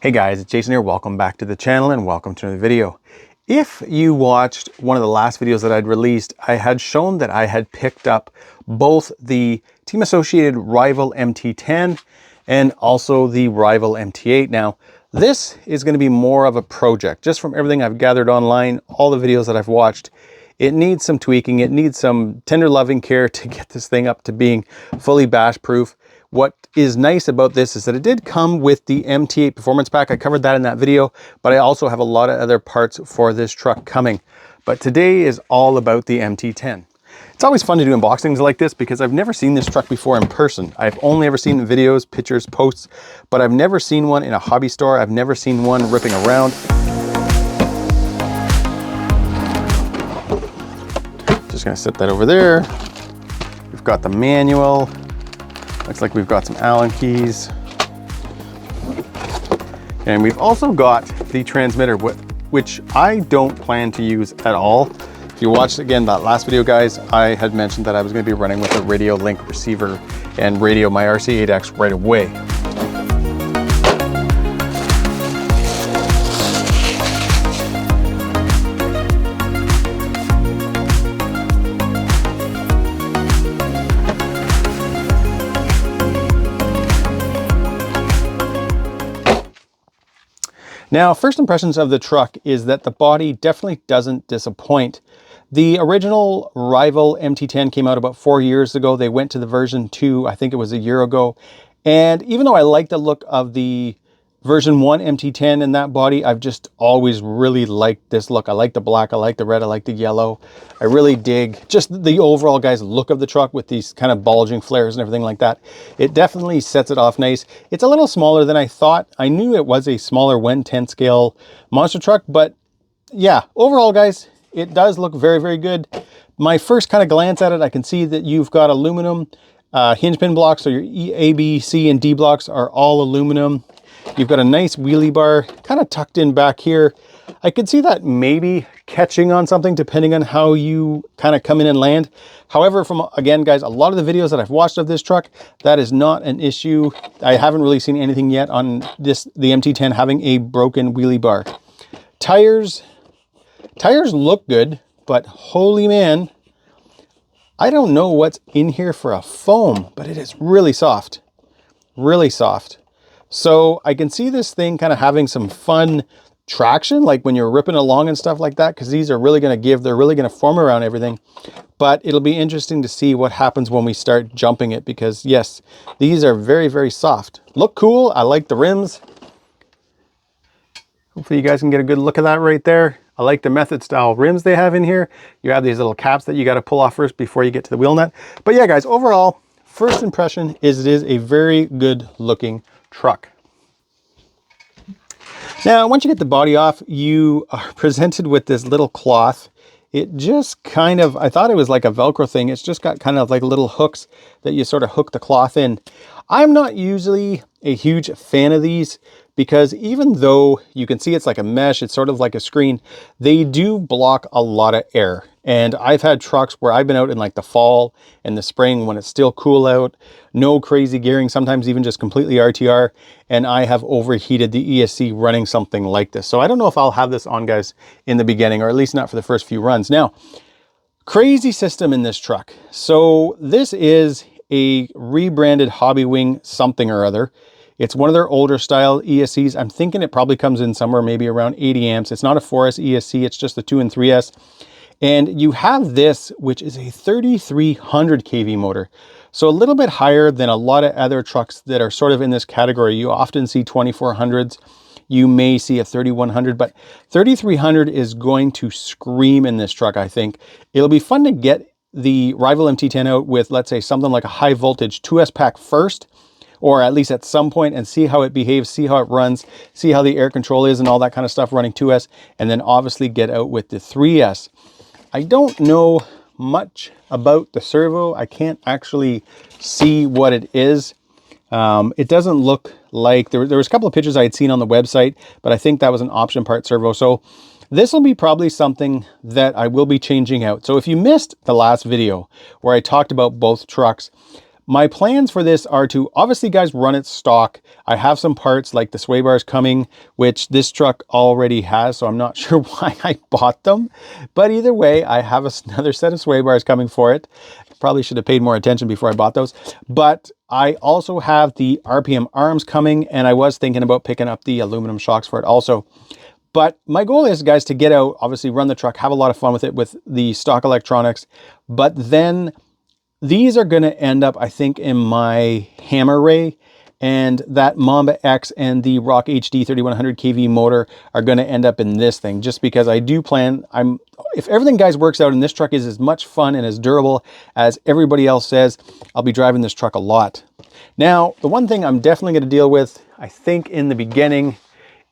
Hey guys, it's Jason here. Welcome back to the channel and welcome to another video. If you watched one of the last videos that I'd released, I had shown that I had picked up both the Team Associated Rival MT10 and also the Rival MT8. Now, this is going to be more of a project. Just from everything I've gathered online, all the videos that I've watched, it needs some tweaking. It needs some tender loving care to get this thing up to being fully bash proof. What is nice about this is that it did come with the MT8 Performance Pack. I covered that in that video, but I also have a lot of other parts for this truck coming. But today is all about the MT10. It's always fun to do unboxings like this because I've never seen this truck before in person. I've only ever seen videos, pictures, posts, but I've never seen one in a hobby store. I've never seen one ripping around. Just gonna set that over there. We've got the manual. Looks like we've got some Allen keys. And we've also got the transmitter, which I don't plan to use at all. If you watched again that last video, guys, I had mentioned that I was going to be running with a radio link receiver and radio my RC8X right away. Now, first impressions of the truck is that the body definitely doesn't disappoint. The original Rival MT10 came out about 4 years ago. They went to the version 2, I think it was a year ago. And even though I like the look of the version 1 MT10 in that body, I've just always really liked this look. I like the black, I like the red, I like the yellow. I really dig just the overall, guys, look of the truck with these kind of bulging flares and everything like that. It definitely sets it off nice. It's a little smaller than I thought. I knew it was a smaller 1/10 scale monster truck, but yeah, overall, guys, it does look very, very good. My first kind of glance at it, I can see that you've got aluminum hinge pin blocks, so your A, B, C, and D blocks are all aluminum. You've got a nice wheelie bar kind of tucked in back here. I could see that maybe catching on something depending on how you kind of come in and land. However, from again, guys, a lot of the videos that I've watched of this truck, that is not an issue. I haven't really seen anything yet on the MT10 having a broken wheelie bar. Tires look good, but holy man, I don't know what's in here for a foam, but it is really soft, really soft. So I can see this thing kind of having some fun traction, like when you're ripping along and stuff like that, because these are really going to they're really going to form around everything. But it'll be interesting to see what happens when we start jumping it, because yes, these are very, very soft. Look cool. I like the rims. Hopefully you guys can get a good look at that right there. I like the method style rims they have in here. You have these little caps that you got to pull off first before you get to the wheel nut. But yeah, guys, overall, first impression is it is a very good looking truck. Now, once you get the body off, you are presented with this little cloth. It just kind of, I thought it was like a Velcro thing. It's just got kind of like little hooks that you sort of hook the cloth in. I'm not usually a huge fan of these because even though you can see it's like a mesh, it's sort of like a screen, they do block a lot of air. And I've had trucks where I've been out in like the fall and the spring when it's still cool out, no crazy gearing, sometimes even just completely RTR, and I have overheated the ESC running something like this. So I don't know if I'll have this on, guys, in the beginning, or at least not for the first few runs. Now, crazy system in this truck. So this is a rebranded Hobby Wing something or other. It's one of their older style ESCs. I'm thinking it probably comes in somewhere maybe around 80 amps. It's not a 4S ESC, it's just the 2 and 3S. And you have this, which is a 3300 kV motor. So a little bit higher than a lot of other trucks that are sort of in this category. You often see 2400s. You may see a 3100, but 3300 is going to scream in this truck, I think. It'll be fun to get the Rival MT10 out with, let's say, something like a high voltage 2S pack first, or at least at some point, and see how it behaves, see how it runs, see how the air control is and all that kind of stuff running 2S, and then obviously get out with the 3S. I don't know much about the servo. I can't actually see what it is. It doesn't look like, there was a couple of pictures I had seen on the website, but I think that was an option part servo. So this will be probably something that I will be changing out. So if you missed the last video where I talked about both trucks, My plans for this are to obviously, guys, run it stock. I have some parts like the sway bars coming, which this truck already has, so I'm not sure why I bought them. But either way, I have another set of sway bars coming for it. Probably should have paid more attention before I bought those. But I also have the RPM arms coming, and I was thinking about picking up the aluminum shocks for it also. But my goal is, guys, to get out, obviously run the truck, have a lot of fun with it with the stock electronics, but then these are going to end up, I think, in my Hammer Ray, and that Mamba X and the Rock HD 3100 kV motor are going to end up in this thing, just because I do plan, if everything, guys, works out and this truck is as much fun and as durable as everybody else says, I'll be driving this truck a lot. Now, the one thing I'm definitely going to deal with, I think, in the beginning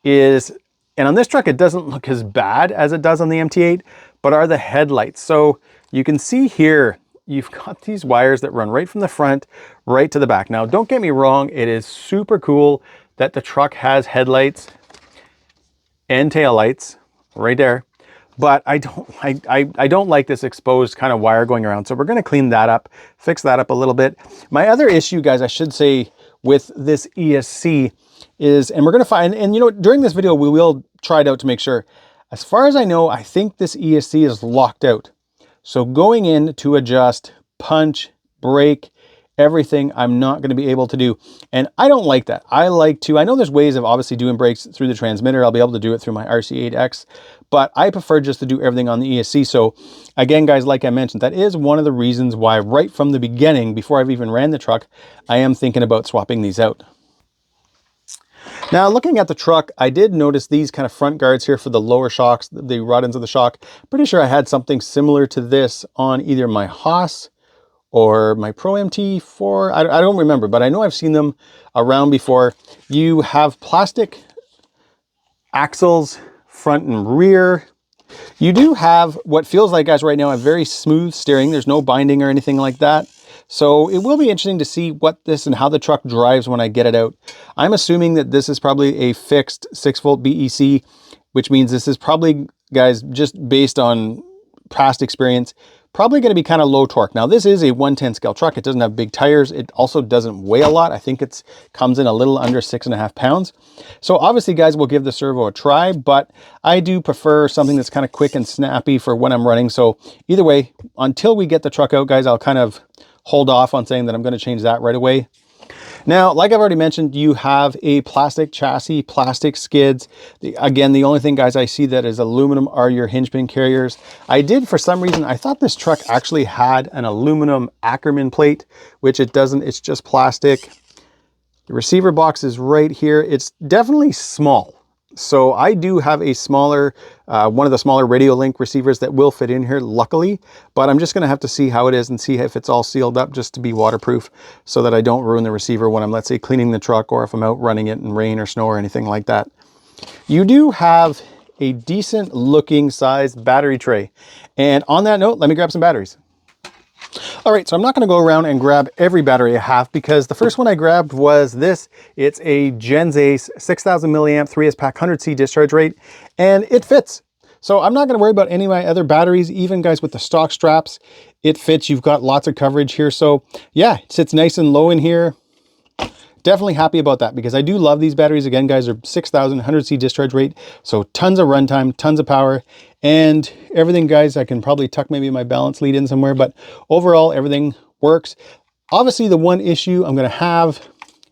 is, and on this truck, it doesn't look as bad as it does on the MT8, but are the headlights. So you can see here, you've got these wires that run right from the front right to the back. Now, don't get me wrong, it is super cool that the truck has headlights and tail lights right there, but I don't like this exposed kind of wire going around. So we're going to clean that up, fix that up a little bit. My other issue, guys, I should say, with this ESC is, and we're going to find, and you know, during this video, we will try it out to make sure. As far as I know, I think this ESC is locked out. So going in to adjust, punch, brake, everything, I'm not going to be able to do. And I don't like that. I know there's ways of obviously doing brakes through the transmitter. I'll be able to do it through my RC8X, but I prefer just to do everything on the ESC. So again, guys, like I mentioned, that is one of the reasons why right from the beginning, before I've even ran the truck, I am thinking about swapping these out. Now, looking at the truck, I did notice these kind of front guards here for the lower shocks, the rod ends of the shock. Pretty sure I had something similar to this on either my Haas or my Pro MT4. I don't remember, but I know I've seen them around before. You have plastic axles, front and rear. You do have what feels like, guys, right now, a very smooth steering. There's no binding or anything like that. So it will be interesting to see what this and how the truck drives when I get it out. I'm assuming that this is probably a fixed 6-volt BEC, which means this is probably, guys, just based on past experience, probably going to be kind of low torque. Now, this is a 110 scale truck. It doesn't have big tires. It also doesn't weigh a lot. I think it comes in a little under 6.5 pounds. So obviously, guys, we'll give the servo a try, but I do prefer something that's kind of quick and snappy for when I'm running. So either way, until we get the truck out, guys, I'll kind of hold off on saying that I'm going to change that right away. Now, like I've already mentioned, you have a plastic chassis, plastic skids. Again, the only thing, guys, I see that is aluminum are your hinge pin carriers. I did, for some reason, I thought this truck actually had an aluminum Ackerman plate, which it doesn't. It's just plastic. The receiver box is right here. It's definitely small. So I do have a smaller, one of the smaller Radio Link receivers that will fit in here, luckily, but I'm just going to have to see how it is and see if it's all sealed up just to be waterproof so that I don't ruin the receiver when I'm, let's say, cleaning the truck or if I'm out running it in rain or snow or anything like that. You do have a decent looking sized battery tray. And on that note, let me grab some batteries. All right, so I'm not going to go around and grab every battery I have because the first one I grabbed was this. It's a Genzace 6000 milliamp 3S pack 100C discharge rate, and it fits. So I'm not going to worry about any of my other batteries, even, guys, with the stock straps. It fits. You've got lots of coverage here. So yeah, it sits nice and low in here. Definitely happy about that because I do love these batteries. Again, guys, they're 6000 100C discharge rate, so tons of runtime, tons of power, and everything, guys. I can probably tuck maybe my balance lead in somewhere, but overall, everything works. Obviously, the one issue I'm going to have,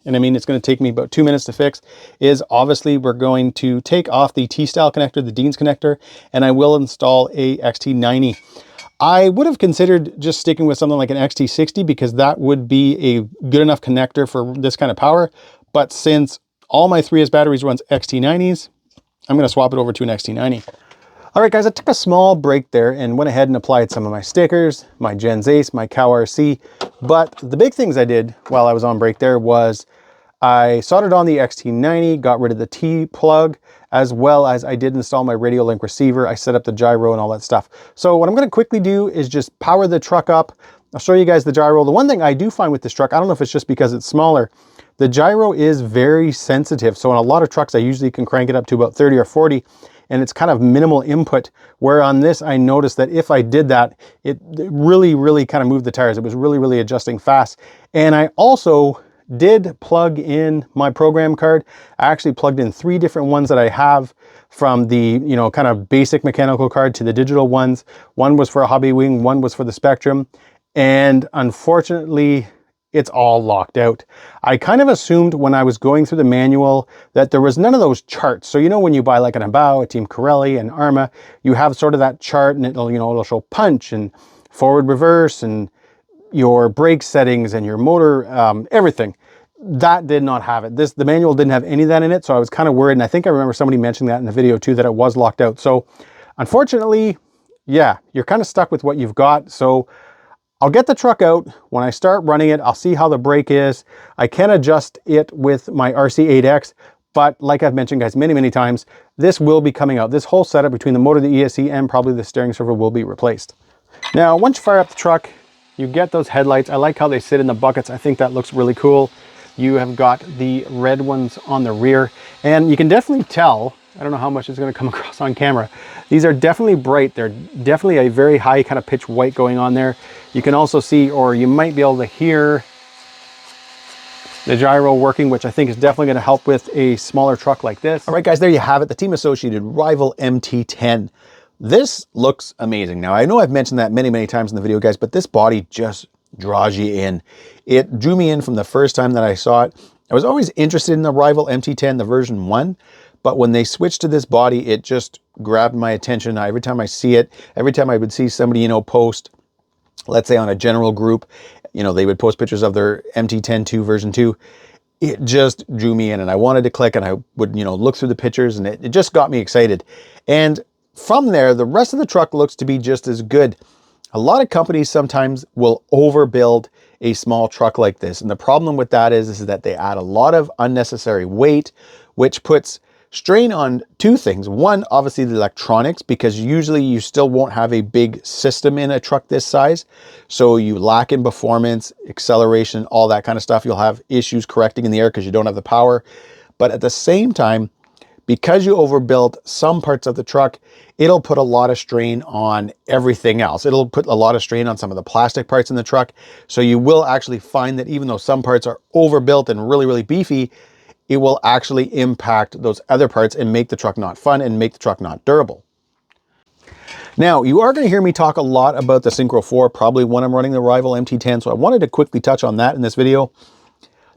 and I mean, it's going to take me about 2 minutes to fix, is obviously we're going to take off the T-style connector, the Dean's connector, and I will install a XT90. I would have considered just sticking with something like an XT60 because that would be a good enough connector for this kind of power. But since all my 3S batteries runs XT90s, I'm going to swap it over to an XT90. All right, guys, I took a small break there and went ahead and applied some of my stickers, my Genzace, my Cow RC. But the big things I did while I was on break there was I soldered on the XT90, got rid of the T-plug, as well as I did install my Radio Link receiver. I set up the gyro and all that stuff. So what I'm going to quickly do is just power the truck up. I'll show you guys the gyro. The one thing I do find with this truck, I don't know if it's just because it's smaller, the gyro is very sensitive. So in a lot of trucks, I usually can crank it up to about 30 or 40. and it's kind of minimal input, where on this I noticed that if I did that, it really kind of moved the tires. It was really adjusting fast. And I also did plug in my program card. I actually plugged in 3 different ones that I have, from the, you know, kind of basic mechanical card to the digital ones. One was for a hobby wing, one was for the Spectrum, and unfortunately it's all locked out. I kind of assumed when I was going through the manual that there was none of those charts. So, you know, when you buy like an Abao, a Team Corelli, an Arma, you have sort of that chart, and it'll, you know, it'll show punch and forward, reverse, and your brake settings and your motor, everything. That did not have it. The manual didn't have any of that in it, so I was kind of worried, and I think I remember somebody mentioning that in the video too, that it was locked out. So unfortunately, yeah, you're kind of stuck with what you've got. So I'll get the truck out. When I start running it, I'll see how the brake is. I can adjust it with my RC8X, but like I've mentioned, guys, many times, this will be coming out. This whole setup between the motor, the ESC, and probably the steering servo will be replaced. Now, once you fire up the truck, you get those headlights. I like how they sit in the buckets. I think that looks really cool. You have got the red ones on the rear, and you can definitely tell, I don't know how much is going to come across on camera, these are definitely bright. They're definitely a very high kind of pitch white going on there. You can also see, or you might be able to hear, the gyro working, which I think is definitely going to help with a smaller truck like this. All right, guys, there you have it, the Team Associated Rival MT10. This looks amazing. Now, I know I've mentioned that many times in the video, guys, but this body just draws you in. It drew me in from the first time that I saw it. I was always interested in the Rival MT10, the version 1, but when they switched to this body, it just grabbed my attention. Every time I see it, every time I would see somebody, you know, post, let's say on a general group, you know, they would post pictures of their MT10 2 version 2, it just drew me in, and I wanted to click, and I would, you know, look through the pictures, and it just got me excited. And from there, the rest of the truck looks to be just as good. A lot of companies sometimes will overbuild a small truck like this. And the problem with that is that they add a lot of unnecessary weight, which puts strain on 2 things. One, obviously the electronics, because usually you still won't have a big system in a truck this size. So you lack in performance, acceleration, all that kind of stuff. You'll have issues correcting in the air because you don't have the power. But at the same time, because you overbuilt some parts of the truck, it'll put a lot of strain on everything else. It'll put a lot of strain on some of the plastic parts in the truck. So you will actually find that even though some parts are overbuilt and really beefy, it will actually impact those other parts and make the truck not fun and make the truck not durable. Now, you are going to hear me talk a lot about the Synchro 4, probably when I'm running the Rival MT10, so I wanted to quickly touch on that in this video.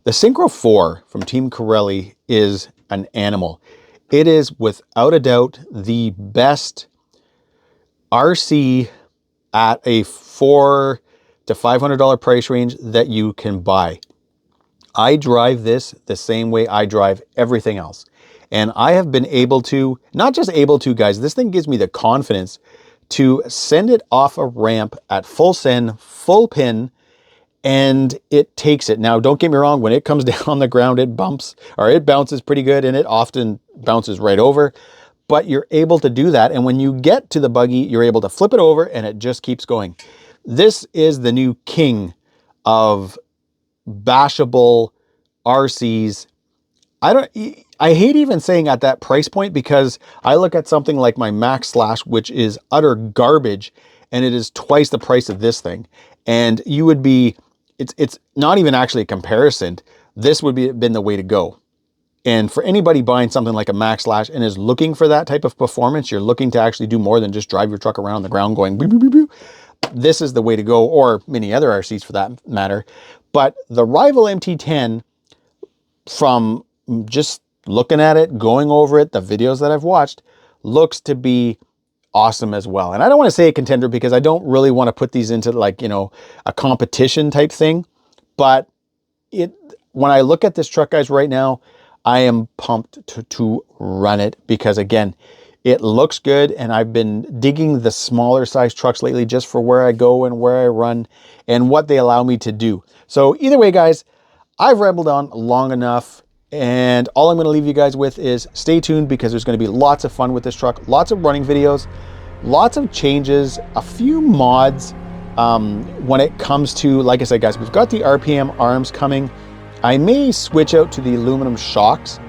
The Synchro 4 from Team Corelli is an animal. It is without a doubt the best RC at a $400 to $500 price range that you can buy. I drive this the same way I drive everything else. And I have been able to, not just able to, guys, this thing gives me the confidence to send it off a ramp at full send, full pin, and it takes it. Now, don't get me wrong, when it comes down on the ground, it bumps, or it bounces pretty good, and it often bounces right over, but you're able to do that. And when you get to the buggy, you're able to flip it over, and it just keeps going. This is the new king of bashable RCs. I hate even saying at that price point, because I look at something like my Max Slash, which is utter garbage, and it is twice the price of this thing. And you would be, it's not even actually a comparison. This would be been the way to go. And for anybody buying something like a Max Slash and is looking for that type of performance, you're looking to actually do more than just drive your truck around the ground going boop, boop, boop, boop. This is the way to go, or many other RCs for that matter. But the Rival MT10, from just looking at it, going over it, the videos that I've watched, looks to be awesome as well. And I don't want to say a contender, because I don't really want to put these into, like, you know, a competition type thing. But when I look at this truck, guys, right now, I am pumped to run it, because again, it looks good, and I've been digging the smaller size trucks lately just for where I go and where I run and what they allow me to do. So either way, guys, I've rambled on long enough, and all I'm going to leave you guys with is stay tuned, because there's going to be lots of fun with this truck, lots of running videos, lots of changes, a few mods when it comes to, like I said, guys, we've got the RPM arms coming. I may switch out to the aluminum shocks,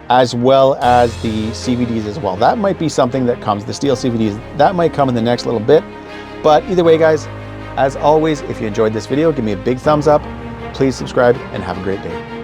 as well as the CVDs as well. That might be something that comes, the steel CVDs, that might come in the next little bit. But either way, guys, as always, if you enjoyed this video, give me a big thumbs up, please subscribe, and have a great day.